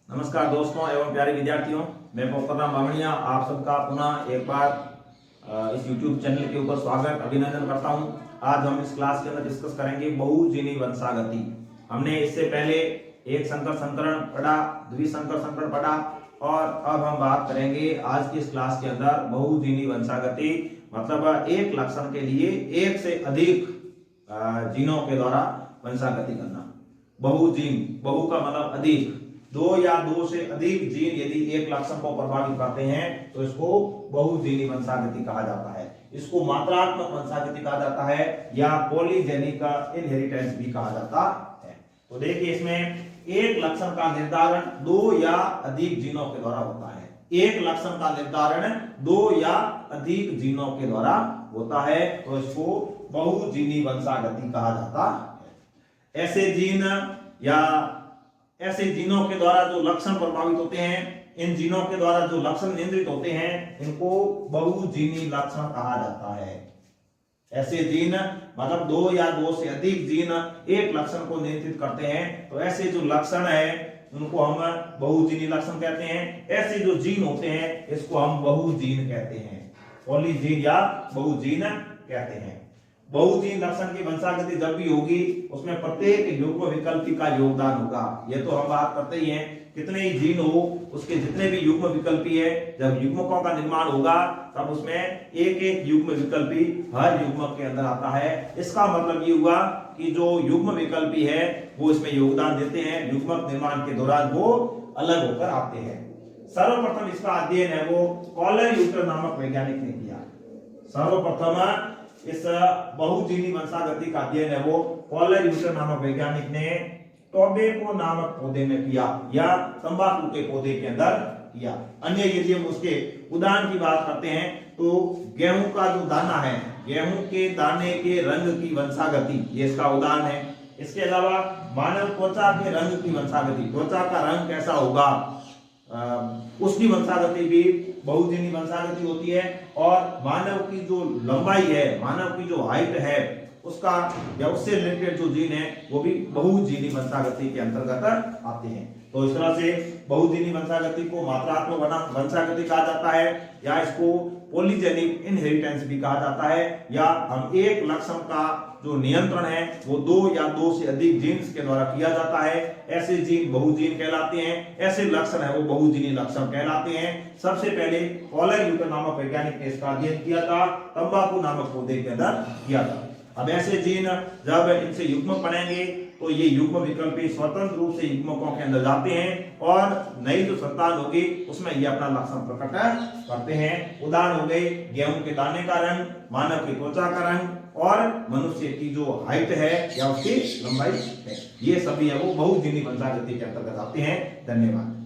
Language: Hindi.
नमस्कार दोस्तों एवं प्यारे विद्यार्थियों, मैं पोखरराम बामणिया आप सबका पुनः एक बार इस YouTube चैनल के ऊपर स्वागत अभिनंदन करता हूं। आज हम इस क्लास के अंदर डिस्कस करेंगे बहुजीवी वंशागति। हमने इससे पहले एक संकर संकरण पढ़ा, द्विसंकर संकरण पढ़ा और अब हम बात करेंगे आज की इस क्लास के अंदर बहुजीवी वंशागति, मतलब एक लक्षण के लिए एक से अधिक जीनों के द्वारा वंशागति करना। बहुजीन, बहु का मतलब अधिक, दो या दो से अधिक जीन यदि एक लक्षण को प्रभावित करते हैं तो इसको बहुजीनी वंशागति कहा जाता है। इसको मात्रात्मक वंशागति कहा जाता है या पॉलीजेनिक इनहेरिटेंस भी कहा जाता है। तो देखिए, इसमें एक लक्षण का निर्धारण दो या अधिक जीनों के द्वारा होता है। एक लक्षण का निर्धारण दो या अधिक जीनों के द्वारा होता है तो इसको बहुजीनी वंशागति कहा जाता है। ऐसे जीन या ऐसे जीनों के द्वारा जो लक्षण प्रभावित होते हैं, इन जीनों के द्वारा जो लक्षण नियंत्रित होते हैं, इनको बहुजीनी लक्षण कहा जाता है। ऐसे जीन मतलब दो या दो से अधिक जीन एक लक्षण को नियंत्रित करते हैं तो ऐसे जो लक्षण है उनको हम बहुजीनी लक्षण कहते हैं। ऐसे जो जीन होते हैं इसको हम बहुजीन कहते हैं, पॉलीजीन या बहुजीन कहते हैं। बहुजीन लक्षण की वंशागति जब भी होगी उसमें प्रत्येक युग्म विकल्पी का योगदान होगा। ये तो हम बात करते ही हैं, कितने ही जीन हो उसके जितने भी युग्म विकल्पी है, जब युग्मकों का निर्माण होगा तब उसमें एक एक युग्म विकल्पी हर युग्मक के अंदर आता है। इसका मतलब ये हुआ कि जो युग्म विकल्पी है वो इसमें योगदान देते हैं, युग्मक निर्माण के दौरान वो अलग होकर आते हैं। सर्वप्रथम इसका अध्ययन है वो कॉलर-यूटर नामक वैज्ञानिक ने किया। सर्वप्रथम इस बहुजीनी वंशागति का अध्ययन है वो कॉलर-यूटर नामक वैज्ञानिक ने टोबैको नामक पौधे में किया या तंबाकू के पौधे के अंदर किया। अन्य यदि हम उसके उदाहरण की बात करते हैं तो गेहूं का जो दाना है, गेहूं के दाने के रंग की वंशागति, ये इसका उदाहरण है। इसके अलावा मानव त्वचा के रंग की वंशागति, त्वचा का रंग कैसा होगा उसकी वंशागति भी बहुजीनी वंशागति होती है। और मानव की जो लंबाई है, मानव की जो हाइट है उसका या उससे रिलेटेड जो जीन है वो भी बहुजीनी वंशागति के अंतर्गत आते हैं। तो इस तरह से बहुजीनी वंशागति को मात्रात्मक वंशागति कहा जाता है या इसको पॉलीजेनिक इनहेरिटेंस भी कहा जाता है, या हम एक लक्षण का जो नियंत्रण है वो दो या दो से अधिक जीन्स के द्वारा किया जाता है। ऐसे जीन बहुजीन कहलाते हैं, ऐसे लक्षण है वो बहुजीनी लक्षण कहलाते हैं। सबसे पहले कॉलर-यूटर नामक वैज्ञानिक ने इसका अध्ययन किया था, तंबाकू नामक पौधे के अंदर किया था। अब ऐसे जीन जब इनसे युग्म बनेंगे तो ये युग्म विकल्पी स्वतंत्र रूप से युग्मकों के अंदर जाते हैं और नई जो संतान होगी उसमें ये अपना लक्षण प्रकट करते हैं। उदाहरण हो गए गेहूं के दाने का रंग, मानव की त्वचा का रंग और मनुष्य की जो हाइट है या उसकी लंबाई है, ये सभी है वो बहुजीनी वंशागति के अंतर्गत आते हैं। धन्यवाद।